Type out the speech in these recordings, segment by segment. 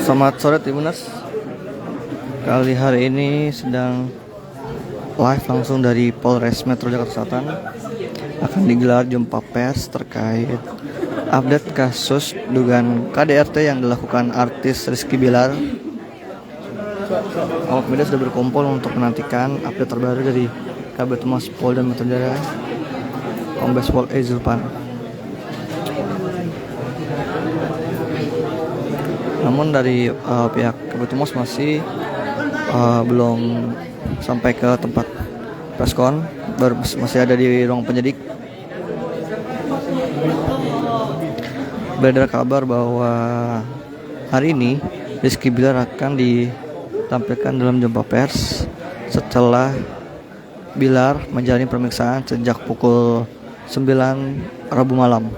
Selamat sore Tribuners. Kali hari ini sedang live langsung dari Polres Metro Jakarta Selatan. Akan digelar jumpa pers terkait update kasus dugaan KDRT yang dilakukan artis Rizky Bilar. Awak media sudah berkumpul untuk menantikan update terbaru dari Kabid Humas Polda Metro Jaya, Kombes Pol E. Zulpan. Namun dari pihak Kabid Humas masih belum sampai ke tempat preskon, masih ada di ruang penyidik. Beredar kabar bahwa hari ini Rizky Bilar akan ditampilkan dalam jumpa pers setelah Bilar menjalani pemeriksaan sejak pukul 9 Rabu malam.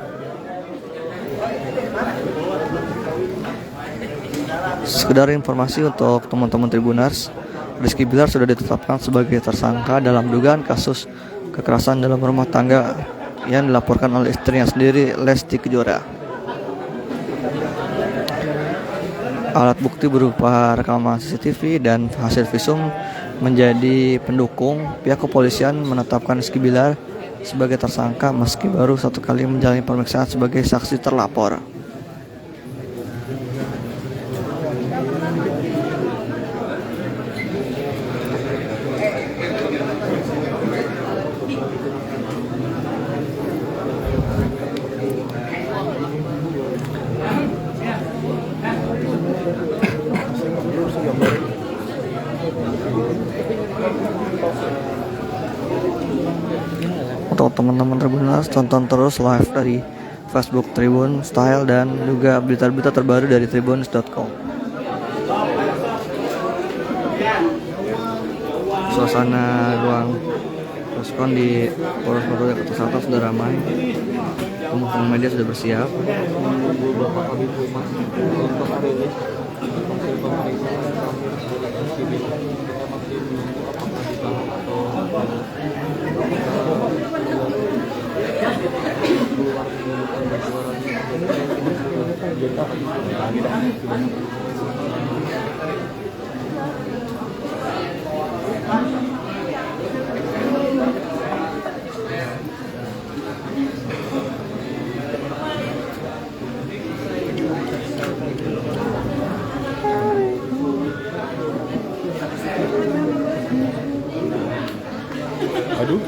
Sekedar informasi untuk teman-teman Tribuners, Rizky Bilar sudah ditetapkan sebagai tersangka dalam dugaan kasus kekerasan dalam rumah tangga yang dilaporkan oleh istrinya sendiri, Lesti Kejora. Alat bukti berupa rekaman CCTV dan hasil visum menjadi pendukung pihak kepolisian menetapkan Rizky Bilar sebagai tersangka meski baru satu kali menjalani pemeriksaan sebagai saksi terlapor. Untuk teman-teman Tribuners, tonton terus live dari Facebook Tribun Style dan juga berita-berita terbaru dari tribunnews.com. Suasana ruang preskon di Polres Metro Jakarta Selatan sudah ramai. Teman-teman media sudah bersiap. Aduh.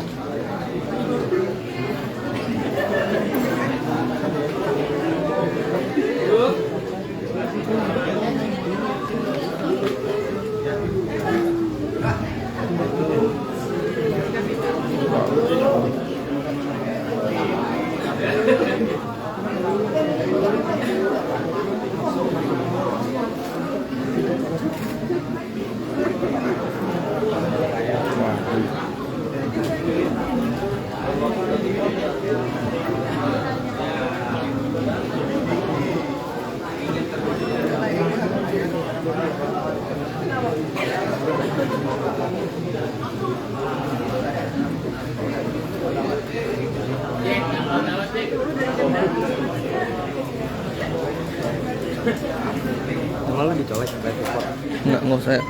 Malah dicolek sampai ekspor. Enggak usah.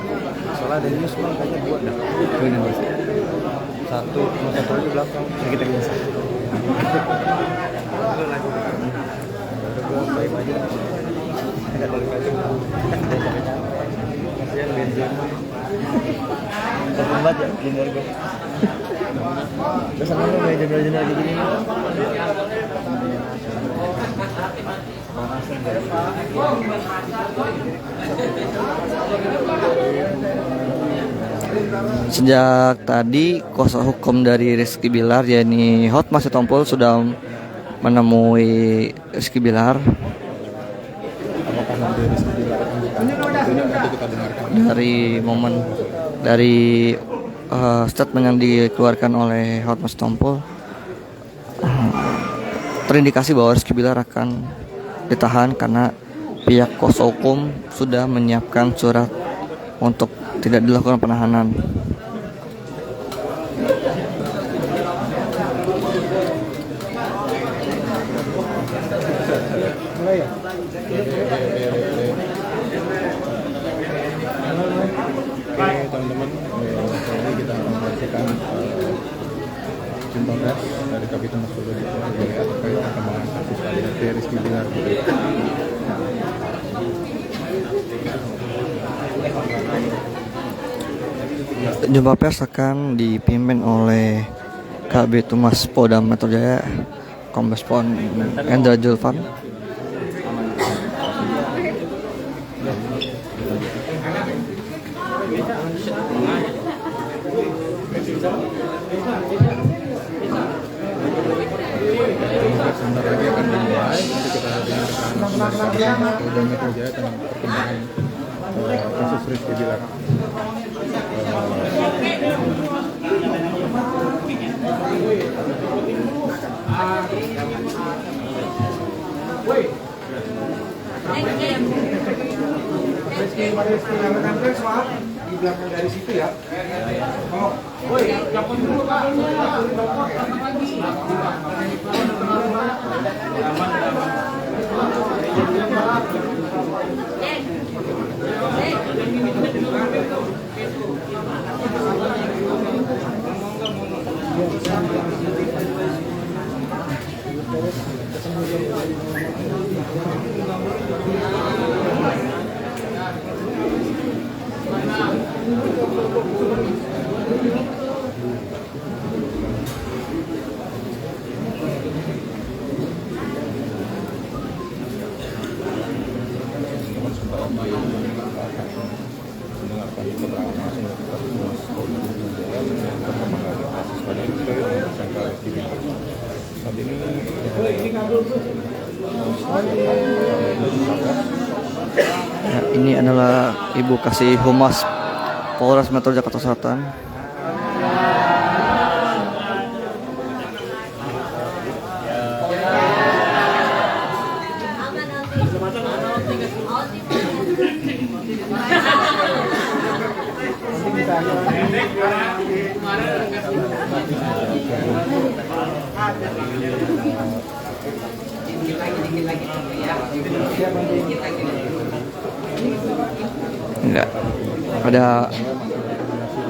Soalnya ada news bang, kayaknya dua dah. Ini Mas. Satu di belakang. Ini kita biasa. Lu lagi. Gua baik aja. Enggak balik aja. Kasihan bensin. Terlambat ya junior gue. Terus sama lu kayak junior kayak gini. Sejak tadi kuasa hukum dari Rizky Bilar, yakni Hotma Sitompul, sudah menemui Rizky Bilar apakah nanti Rizky Bilar akan ditahan? Tentunya nanti kita dengarkan. Dari momen dari statement yang dikeluarkan oleh Hotmas Tompul, terindikasi bahwa Rizky Bilar akan ditahan karena pihak kuasa hukum sudah menyiapkan surat untuk tidak dilakukan penahanan. Oke teman-teman, ini kita akan menyaksikan jumpa pers dari Kapitan Mas Polda Metro Jaya terkait perkembangan kasus KDRT Rizky Bilar. Jumpa pers akan dipimpin oleh Kabid Humas Polda Metro Jaya, Kombes Pol Endra Julfan. Sebentar lagi akan dimulai, nanti kita dengarkan Polda Metro Jaya tentang perkembangan kasus Rizky Bilar. Di belakang dari situ ya. Woi, telepon dulu Pak. Mendengarkan keterangan langsung dari Kabid Humas Polda Metro Jaya mengenai perkembangan kasus KDRT dan tersangka Rizky Bilar. Saat ini Ya, ini adalah Ibu Kasih Humas Polres Metro Jakarta Selatan. Enggak ada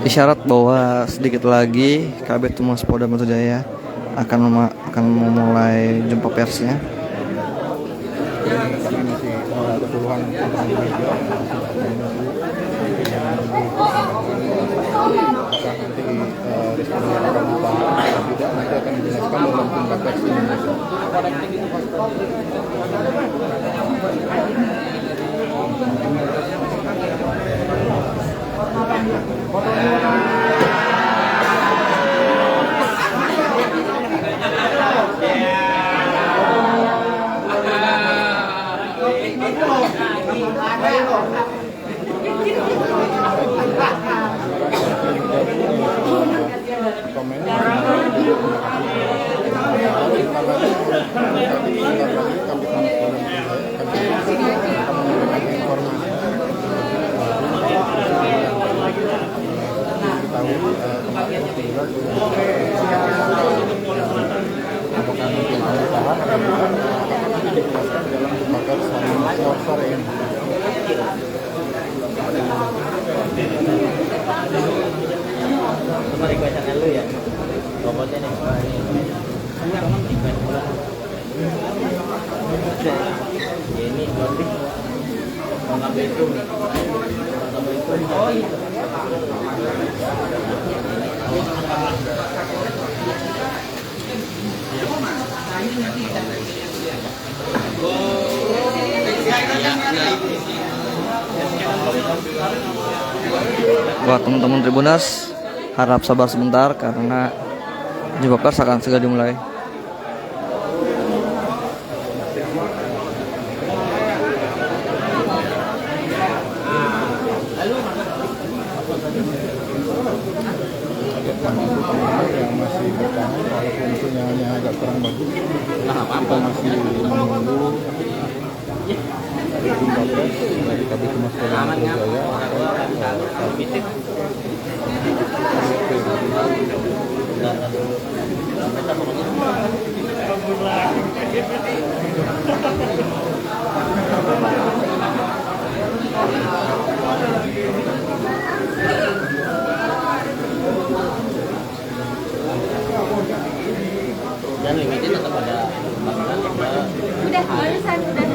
isyarat bahwa sedikit lagi Kabid Humas Polda Metro Jaya akan memulai jumpa persnya. kami masih ada puluhan teman media apakah nanti Rizky Bilar akan ditahan atau tidak, nanti akan dijelaskan dalam jumpa pers Indonesia. Buat teman-teman Tribunas, harap sabar sebentar karena jumpa pers akan segera dimulai. Mas Polda Metro Jaya dan limitnya tetap ada Udah barusan udah.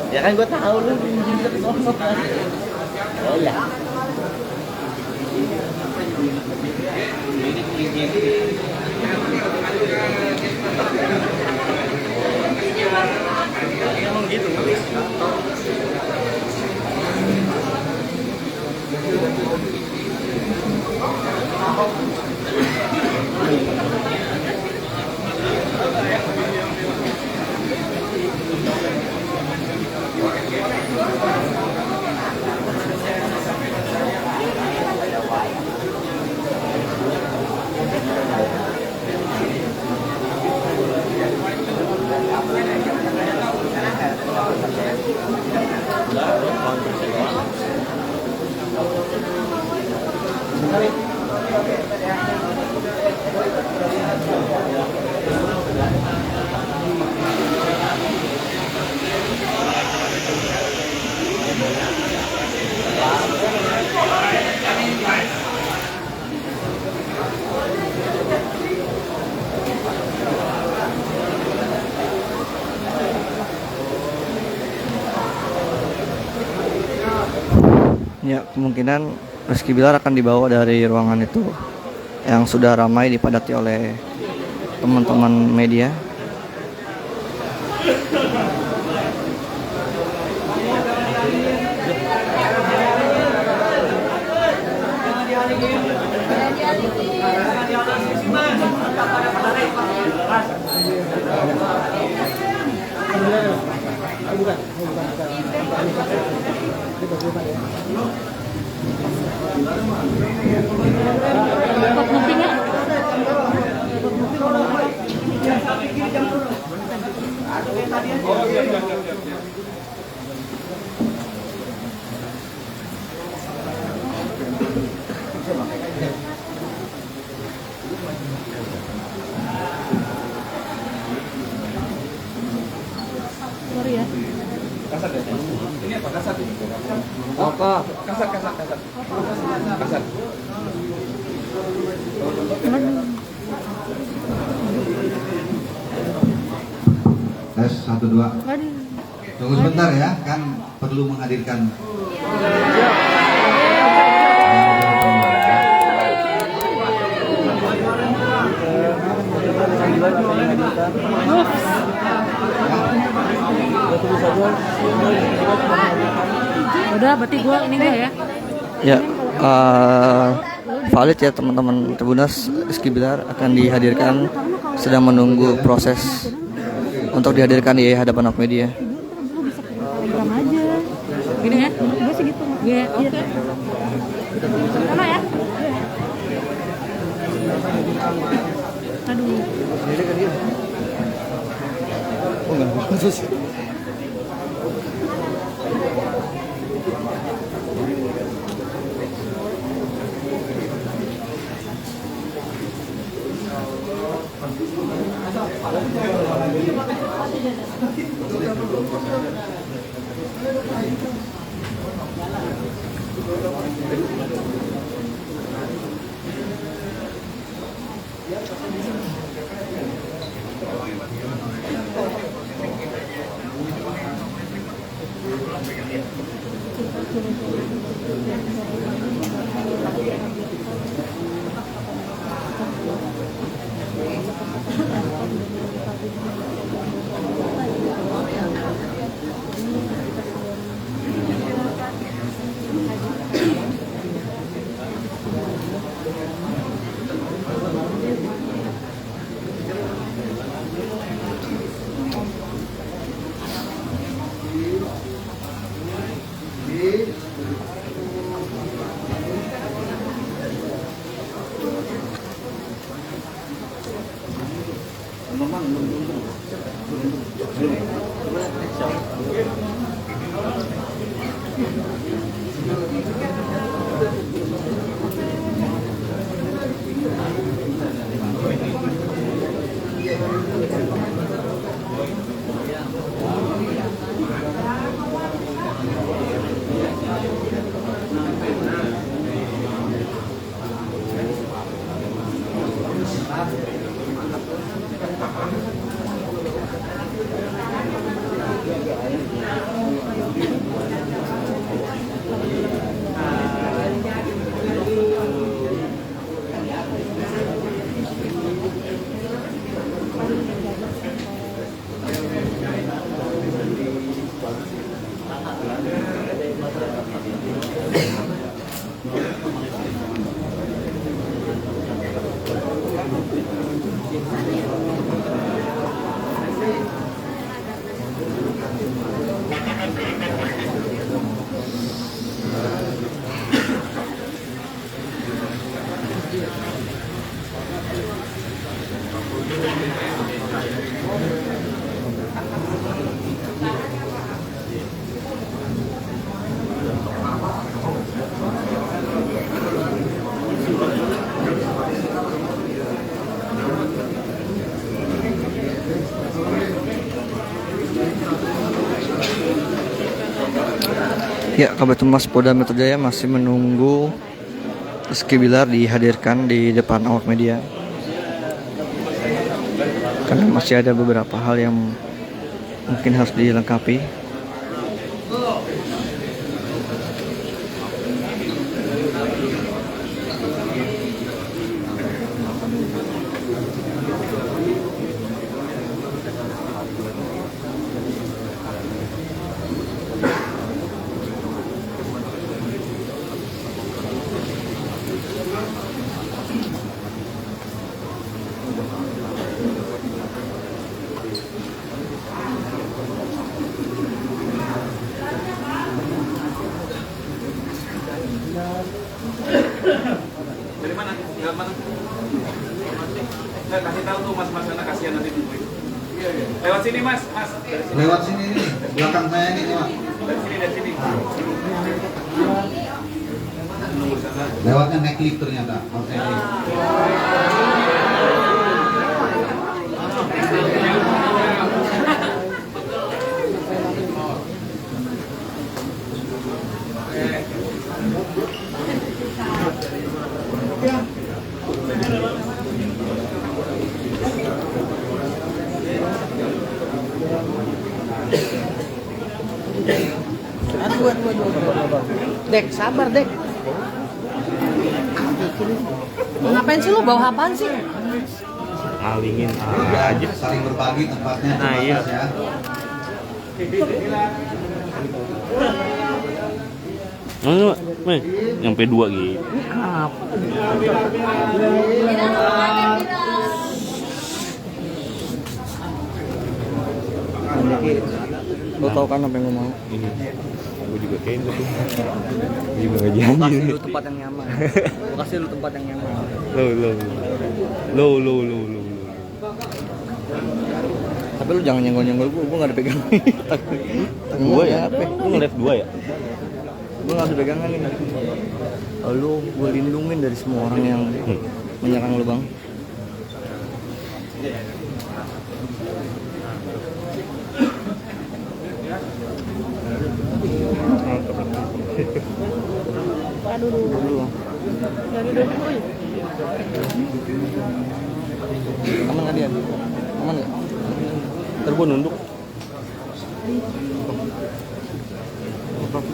ya kan gue tahu lu bisa kesosok kan. Oh ya. Emang gitu. Ya, kemungkinan Rizky Bilar akan dibawa dari ruangan itu yang sudah ramai dipadati oleh teman-teman media. Sorry ya. Kasat ya? Ini apa kasat ini? Apa? Kasat. Kasat. Tes 1 2. Tunggu sebentar ya, kan perlu menghadirkan. Udah berarti gua ini enggak ya? Ya, valid ya teman-teman Tribuners. Rizky Bilar akan dihadirkan, sedang menunggu proses untuk dihadirkan di hadapan awak media. Telegram aja. Gini ya? Gue sih gitu. Iya, oke. Sama ya? Aduh. Oh enggak, khusus. Ya, Kabid Humas Polda Metro Jaya masih menunggu Rizky Bilar dihadirkan di depan awak media. Karena masih ada beberapa hal yang mungkin harus dilengkapi. Dari mana? Tinggal mana? Kasih tahu tuh mas sana kasihan nanti tungguin. Lewat sini mas. Lewat sini nih, belakang saya nih Pak. Dari sini. Lewatnya naik lift ternyata. Harus naik lift. Aduh. Dek, sabar Dek. Ngapain sih lu bawa apaan sih? Ngalingin aja. Saling berbagi tempatnya. Nah, iya. Ya. Nyampe 2 gitu. Lo tau kan apa yang gue mau? Gue juga kayak gitu. Gue juga gak janji. Kasih lu tempat yang nyaman. Gue kasih lu tempat yang nyaman. Lo. Tapi lu jangan nyenggol-nyenggol gue gak ada pegangan. Gue ya? Lu ngeliat 2 ya? Gue gak ada pegangan ini. Lu gue lindungin dari semua orang yang menyerang lu bang. Dulu. Aman nggak dia? Aman nggak? Ntar gue nunduk. Lepasnya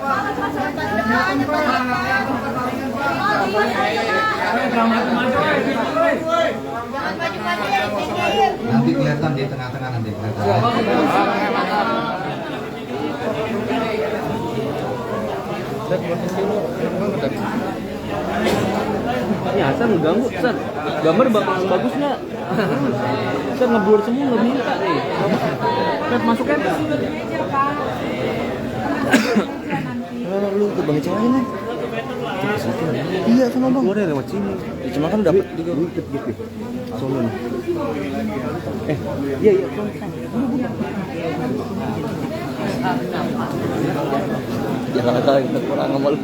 Pak. Nanti kelihatan di tengah-tengah nanti kelihatan. Ini Hasan ngeganggu, Hasan. Gambar bagus nggak? Hasan ngeblur semua, nggak minta nih. Pep masukin. Lu ke Bang Cewek nih. Iya sama Bang. Gua udah lewat sini. Ya, cuma kan dapat Dikit. Sono nih. Iya. jangan kali kita kurang sama lu.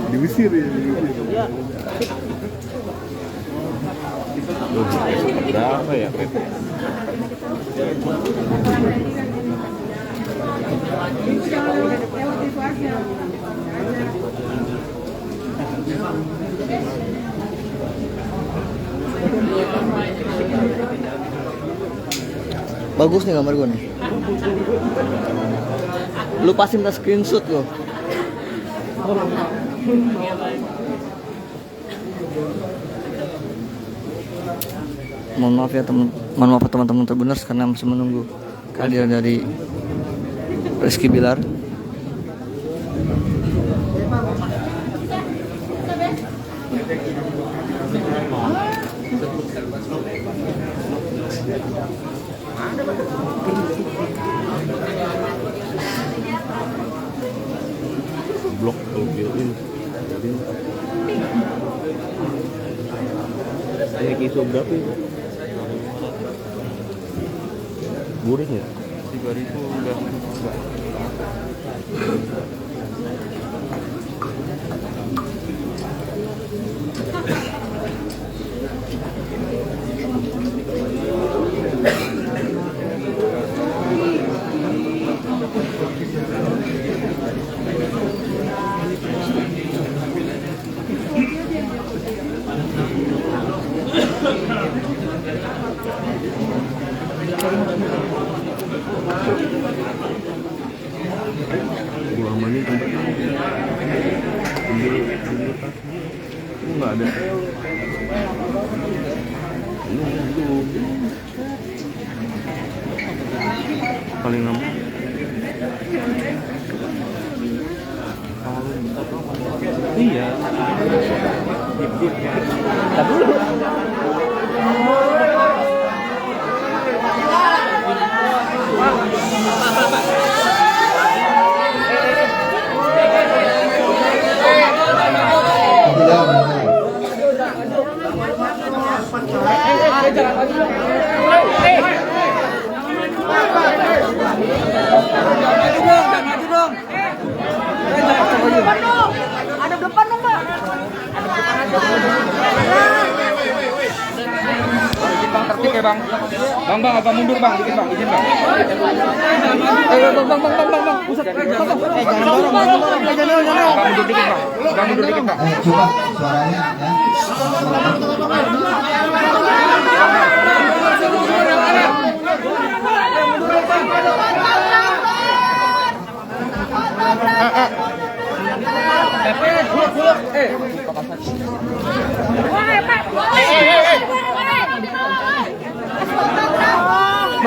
Diusir ya. Berapa ya, Pep? Bagus nih gambar gue nih. Lu pasti minta screenshot lo. Mohon maaf ya teman-teman Tribuners karena masih menunggu kehadiran dari Rizky Bilar. Blok built-in. Kayak kiso berapa itu? Gurih ya? 3.000 udah enggak. Lamanya tempat ambil tas ini nggak ada ini belum paling lama iya tapi Ada depan dong, Mbak. Bang, tertib ya, Bang. Bang, agak mundur, Bang. Dikit, Bang. Izin, Bang. Bang. Pusat. Jangan dorong, Bang. Bang, mundur dikit, Bang. Bang, mundur dikit, Bang. Coba suaranya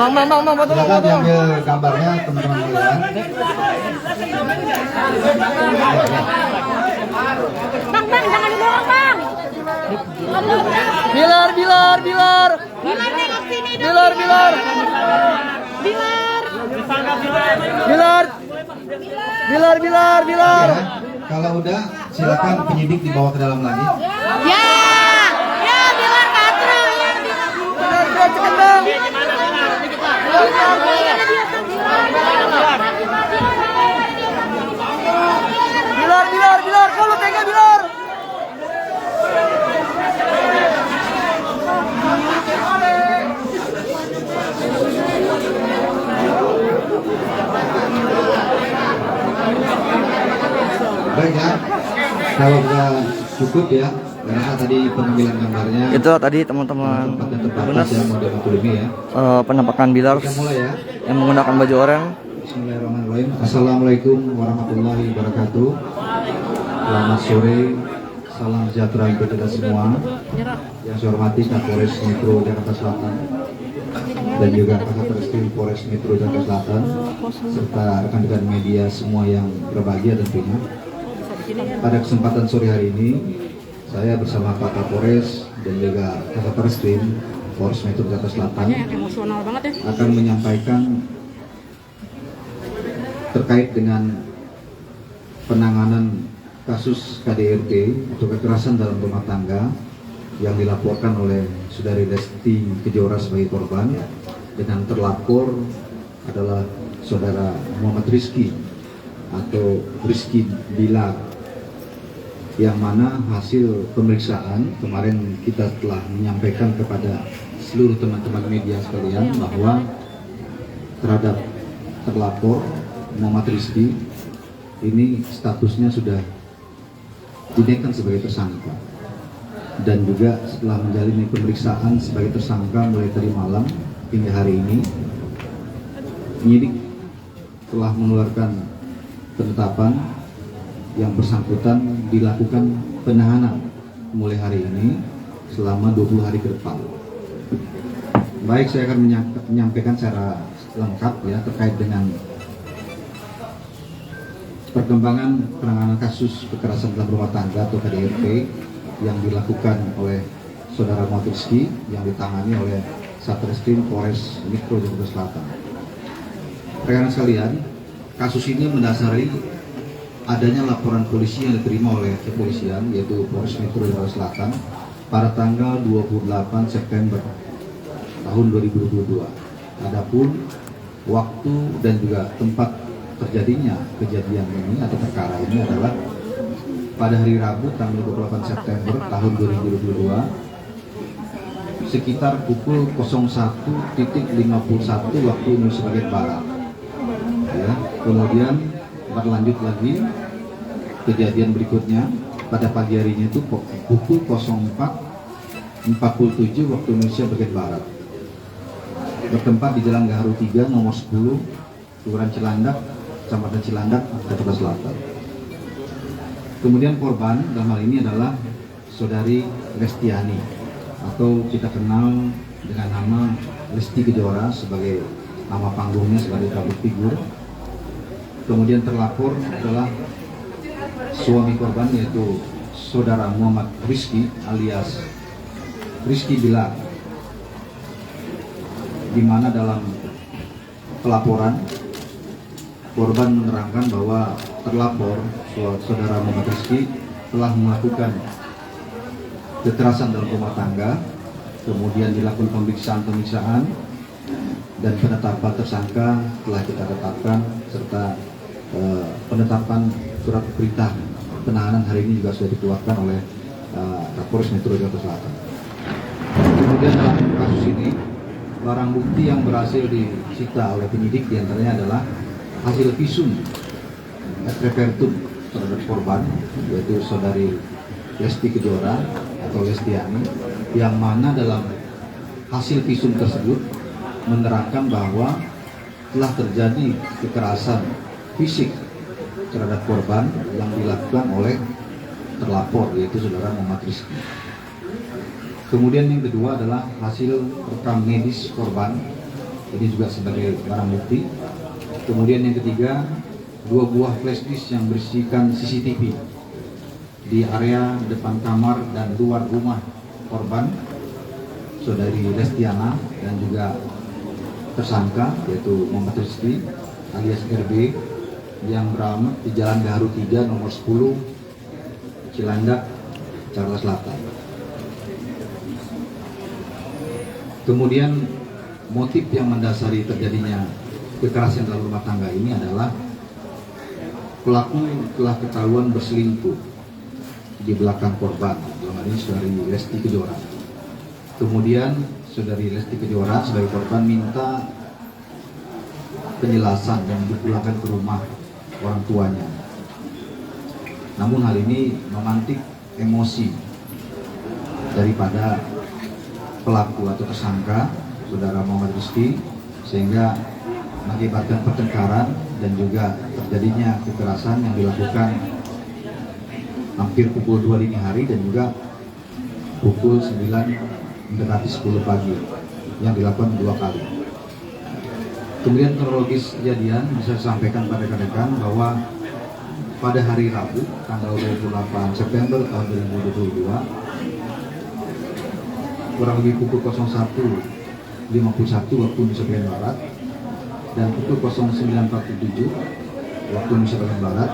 Bang, foto. silakan diambil gambarnya teman-teman sekalian. Bang, jangan dorong, Bang. Bilar. Bilar nengok sini dong. Bilar. Ya, kalau udah silakan penyidik dibawa ke dalam lagi. Ya, Bilar katro ya. Bilar cepat Bang. Bilar, kalau tega Bilar. Baik ya, kalau sudah cukup ya, karena tadi pengambilan gambarnya. Itu tadi teman-teman tempatnya terbatas ya, model maklumi ya. penampakan Bilar Kita mulai ya. yang menggunakan baju oranye Bismillahirrahmanirrahim. Assalamualaikum warahmatullahi wabarakatuh. Selamat sore, salam sejahtera untuk kita semua. Yang saya hormati Kapolres Metro Jakarta Selatan dan juga Kasatreskim Polres Metro Jakarta Selatan serta rekan-rekan media semua yang berbahagia tentunya. Pada kesempatan sore hari ini, saya bersama Pak Kapolres dan juga Kasatreskim Polres Metro Jakarta Selatan akan menyampaikan terkait dengan penanganan kasus KDRT atau kekerasan dalam rumah tangga yang dilaporkan oleh Saudari Lesti Kejora sebagai korban, dengan terlapor adalah Saudara Muhammad Rizky atau Rizky Bilar, yang mana hasil pemeriksaan kemarin kita telah menyampaikan kepada seluruh teman-teman media sekalian bahwa terhadap terlapor Muhammad Rizky ini statusnya sudah dinaikkan sebagai tersangka, dan juga setelah menjalani pemeriksaan sebagai tersangka mulai tadi malam hingga hari ini, penyidik telah mengeluarkan penetapan yang bersangkutan dilakukan penahanan mulai hari ini selama 20 hari ke depan. Baik, saya akan menyampaikan secara lengkap ya terkait dengan perkembangan penanganan kasus kekerasan dalam rumah tangga atau KDRT yang dilakukan oleh Saudara Muhammad Rizky yang ditangani oleh Satreskrim Polres Metro Jakarta Selatan. Rekan sekalian, kasus ini mendasari adanya laporan polisi yang diterima oleh kepolisian yaitu Polres Metro Jakarta Selatan pada tanggal 28 September tahun 2022. Adapun waktu dan juga tempat terjadinya kejadian ini atau perkara ini adalah pada hari Rabu tanggal 28 September tahun 2022 sekitar pukul 01.51 waktu Indonesia bagian Barat. Ya, kemudian berlanjut lagi kejadian berikutnya pada pagi harinya itu pukul 04.47 waktu Indonesia bagian Barat. Bertempat di Jalan Gaharu 3 nomor 10 Kelurahan Cilandak, Kecamatan Cilandak, Jakarta Selatan. Kemudian korban dalam hal ini adalah Saudari Lestiani atau kita kenal dengan nama Lesti Kejora sebagai nama panggungnya sebagai public figure. Kemudian terlapor adalah suami korban yaitu Saudara Muhammad Rizky alias Rizky Bilar, di mana dalam pelaporan korban menerangkan bahwa terlapor Saudara Muhammad Rizky telah melakukan kekerasan dalam rumah tangga, kemudian dilakukan pemeriksaan dan penetapan tersangka telah kita tetapkan serta penetapan surat perintah penahanan hari ini juga sudah dikeluarkan oleh Kapolres Metro Jakarta Selatan. Kemudian dalam kasus ini barang bukti yang berhasil disita oleh penyidik diantaranya adalah hasil visum et repertum terhadap korban yaitu Saudari Lesti Kejora atau Lestiani, yang mana dalam hasil visum tersebut menerangkan bahwa telah terjadi kekerasan fisik terhadap korban yang dilakukan oleh terlapor yaitu Saudara Muhammad Rizky. Kemudian yang kedua adalah hasil rekam medis korban, ini juga sebagai barang bukti. Kemudian yang ketiga, 2 buah flash disk yang berisikan CCTV di area depan kamar dan luar rumah korban Saudari Lestiana dan juga tersangka yaitu Muhammad Rizky alias RB yang beralamat di Jalan Gaharu 3 nomor 10 Cilandak, Jakarta Selatan. Kemudian motif yang mendasari terjadinya kekerasan dalam rumah tangga ini adalah pelaku telah ketahuan berselingkuh di belakang korban, dalam hal ini Saudari Lesti Kejora. Kemudian Saudari Lesti Kejora sebagai korban minta penjelasan dan dipulangkan ke rumah orang tuanya. Namun hal ini memantik emosi daripada pelaku atau tersangka Saudara Muhammad Rizky, sehingga mengakibatkan pertengkaran dan juga terjadinya kekerasan yang dilakukan hampir pukul 2 dini hari dan juga pukul 9 mendekati 10 pagi yang dilakukan 2 kali. Kemudian kronologis kejadian bisa disampaikan pada rekan-rekan bahwa pada hari Rabu tanggal 28 September tahun 2022 kurang lebih pukul 01.51 waktu Indonesia bagian Barat dan pukul 09.47 waktu Indonesia bagian Barat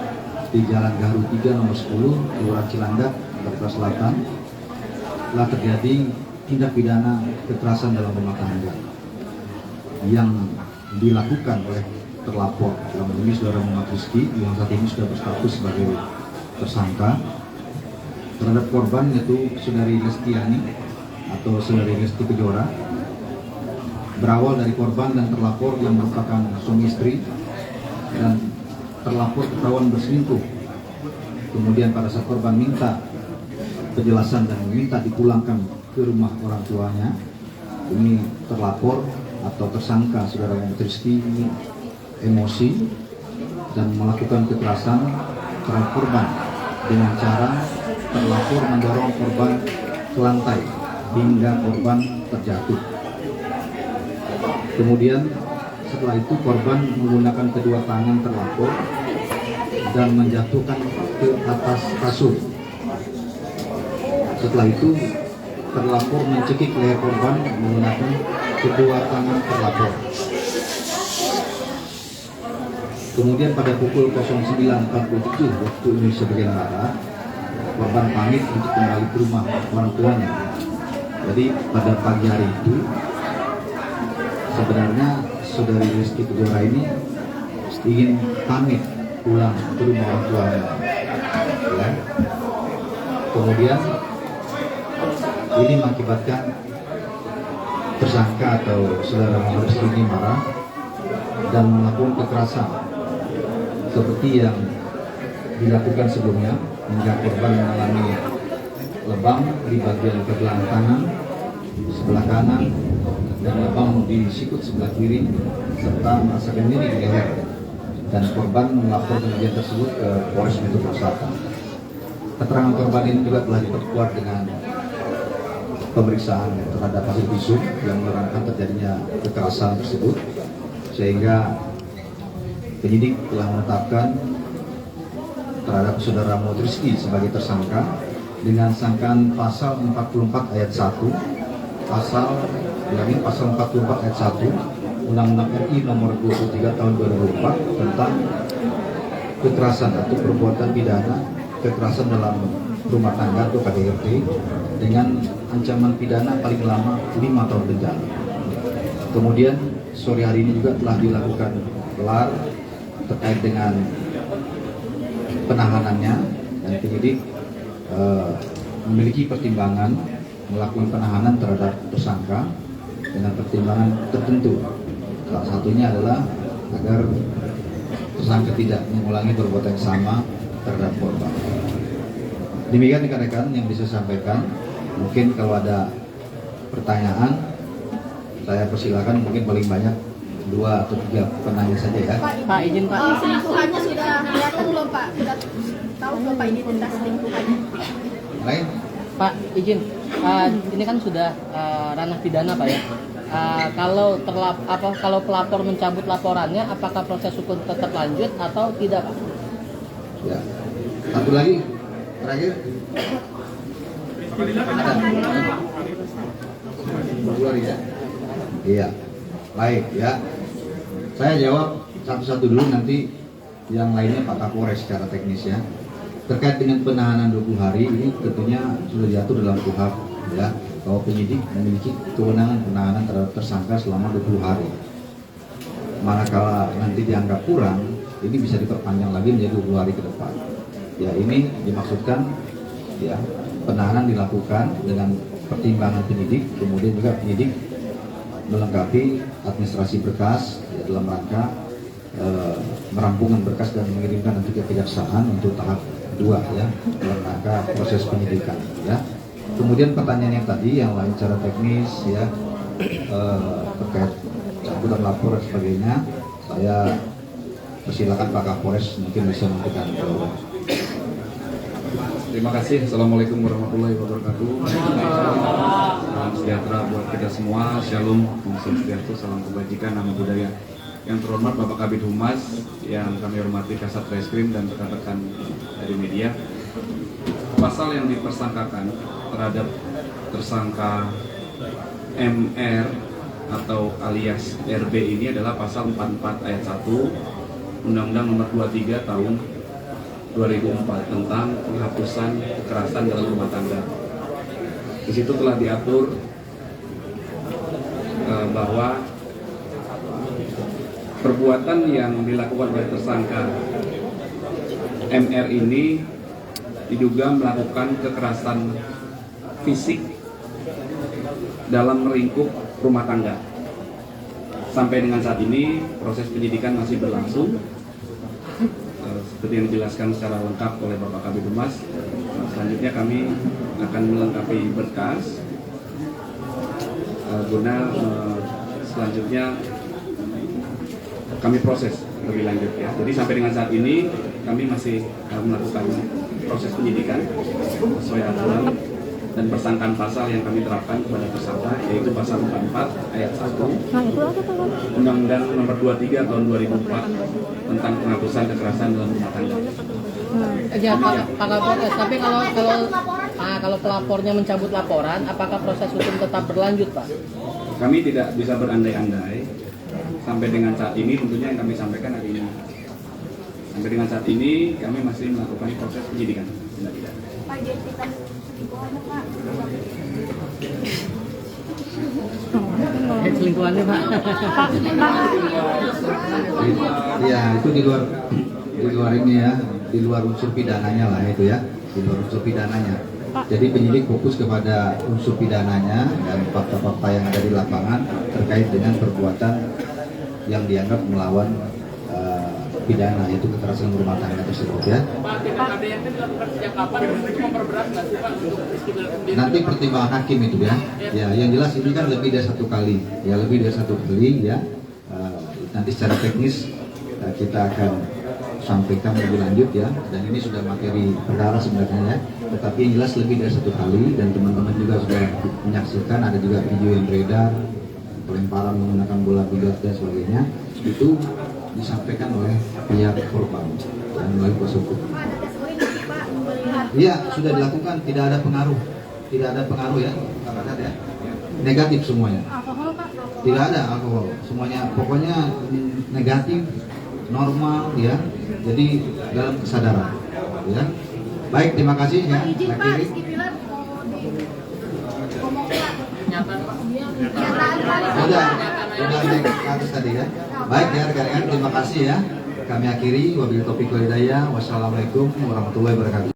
di Jalan Gaharu 3 nomor 10 Kelurahan Cilandak, Jakarta Selatan telah terjadi tindak pidana kekerasan dalam rumah tangga yang dilakukan oleh terlapor, dalam ini saudara Muhammad Rizky yang saat ini sudah berstatus sebagai tersangka terhadap korban, yaitu saudari Lestiani atau saudari Lesti Kejora. Berawal dari korban dan terlapor yang merupakan suami istri dan terlapor ketahuan berselingkuh. Kemudian pada saat korban minta penjelasan dan meminta dipulangkan ke rumah orang tuanya, ini terlapor atau tersangka saudara Muhammad Rizky ini emosi dan melakukan kekerasan terhadap korban dengan cara terlapor mendorong korban ke lantai hingga korban terjatuh. Kemudian setelah itu korban menggunakan kedua tangan terlapor dan menjatuhkan ke atas kasur. Setelah itu terlapor mencekik leher korban menggunakan kedua tangan terlapor. Kemudian pada pukul 09.47 waktu Indonesia bagian Barat, korban pamit untuk kembali ke rumah orang tuanya. Jadi pada pagi hari itu sebenarnya saudari Lesti Kejora ini ingin pamit pulang ke rumah orang tuanya. Ya. Kemudian ini mengakibatkan tersangka atau saudara Muhammad Rizky ini marah dan melakukan kekerasan seperti yang dilakukan sebelumnya hingga korban mengalami lebam di bagian pergelangan tangan sebelah kanan dan lebam di sikut sebelah kiri serta merasakan nyeri di leher, dan korban melapor kejadian tersebut ke Polres Metro Selatan. Keterangan korban ini juga telah diperkuat dengan pemeriksaan terhadap hasil visum yang menerangkan terjadinya kekerasan tersebut, sehingga penyidik telah menetapkan terhadap saudara Muhammad Rizky sebagai tersangka dengan sangkaan pasal 44 ayat 1, pasal 44 ayat 1 Undang-Undang RI nomor 23 tahun 2004 tentang kekerasan atau perbuatan pidana kekerasan dalam rumah tangga atau KDRT dengan ancaman pidana paling lama 5 tahun penjara. Kemudian sore hari ini juga telah dilakukan gelar terkait dengan penahanannya, dan penyidik memiliki pertimbangan melakukan penahanan terhadap tersangka dengan pertimbangan tertentu. Salah satunya adalah agar tersangka tidak mengulangi perbuatan yang sama terhadap korban. Demikian rekan-rekan yang bisa saya sampaikan. Mungkin kalau ada pertanyaan saya persilakan, mungkin paling banyak 2 atau 3 penanya saja ya. Pak, izin Pak. Selingkuhannya sudah kelihatan belum Pak? Sudah tahu belum Pak identitas selingkuhannya? Lain? Pak, izin. Ini kan sudah ranah pidana Pak ya. Kalau pelapor mencabut laporannya, apakah proses hukum tetap lanjut atau tidak Pak? Ya. Satu lagi terakhir. Ada. Dua ya. Iya. Baik ya. Saya jawab satu-satu dulu, nanti yang lainnya Pak Kapolres secara teknis ya. Terkait dengan penahanan 20 hari ini tentunya sudah diatur dalam KUHP ya, bahwa penyidik memiliki kewenangan penahanan terhadap tersangka selama 20 hari. Manakala nanti dianggap kurang, ini bisa diperpanjang lagi menjadi 20 hari ke depan. Ya, ini dimaksudkan ya penahanan dilakukan dengan pertimbangan penyidik, kemudian juga penyidik melengkapi administrasi berkas ya, dalam rangka merampungkan berkas dan mengirimkan nanti ke kejaksaan untuk tahap 2 ya, dalam rangka proses penyidikan ya. Kemudian pertanyaan yang tadi yang lain secara teknis ya terkait cabutan lapor dan sebagainya, Saya persilakan Pak Kapolres mungkin bisa memberikan jawaban. Terima kasih. Assalamualaikum warahmatullahi wabarakatuh. Salam sejahtera buat kita semua. Shalom, Om Swastiastu, salam kebajikan, nama budaya. Yang terhormat Bapak Kabid Humas, yang kami hormati Kasat Reskrim dan rekan-rekan dari media. Pasal yang dipersangkakan terhadap tersangka MR atau alias RB ini adalah pasal 44 ayat 1 Undang-Undang Nomor 23 Tahun 2004 tentang penghapusan kekerasan dalam rumah tangga. Di situ telah diatur bahwa perbuatan yang dilakukan oleh tersangka MR ini diduga melakukan kekerasan fisik dalam lingkup rumah tangga. Sampai dengan saat ini proses penyidikan masih berlangsung. Seperti yang dijelaskan secara lengkap oleh Bapak Kabid Humas. Selanjutnya kami akan melengkapi berkas guna selanjutnya kami proses lebih lanjut ya. Jadi sampai dengan saat ini kami masih melakukan proses penyidikan sesuai aturan dan persangkaan pasal yang kami terapkan kepada tersangka, yaitu pasal 44 ayat 1 Undang-Undang Nomor 23 Tahun 2004 tentang penghapusan kekerasan dalam rumah tangga. Ya Pak Kapolres, tapi kalau pelapornya mencabut laporan, apakah proses hukum tetap berlanjut, Pak? Kami tidak bisa berandai-andai. Sampai dengan saat ini tentunya yang kami sampaikan hari ini. Sampai dengan saat ini kami masih melakukan proses penyidikan. Tidak. Pak, identitas selingkuhannya Pak. Selingkuhannya, Pak. Ya, itu di luar ini ya, di luar unsur pidananya lah itu ya, di luar unsur pidananya. Jadi penyidik fokus kepada unsur pidananya dan fakta-fakta yang ada di lapangan terkait dengan perbuatan yang dianggap melawan pidana, yaitu kekerasan rumah tangga tersebut ya. Nanti pertimbangan hakim itu ya. Ya, yang jelas ini kan lebih dari satu kali, ya lebih dari satu kali ya. Nanti secara teknis kita akan sampaikan lebih lanjut ya. Dan ini sudah materi perkara sebenarnya ya. Tetapi yang jelas lebih dari satu kali dan teman-teman juga sudah menyaksikan, ada juga video yang beredar pelemparan menggunakan bola biliar dan sebagainya, itu disampaikan oleh pihak korban dan melalui kuasa hukum. Iya, sudah dilakukan, tidak ada pengaruh ya, ya. Negatif semuanya. Alkohol Pak? Tidak ada alkohol, semuanya pokoknya negatif, normal ya. Jadi dalam kesadaran, ya. Baik, terima kasih ya. Izin Pak, Rizky Pilar mau ngomong Pak. Udah naik ke atas tadi ya. Baik ya rekan-rekan, terima kasih ya. Kami akhiri wabillahi taufiq wal hidayah. Wassalamualaikum warahmatullahi wabarakatuh.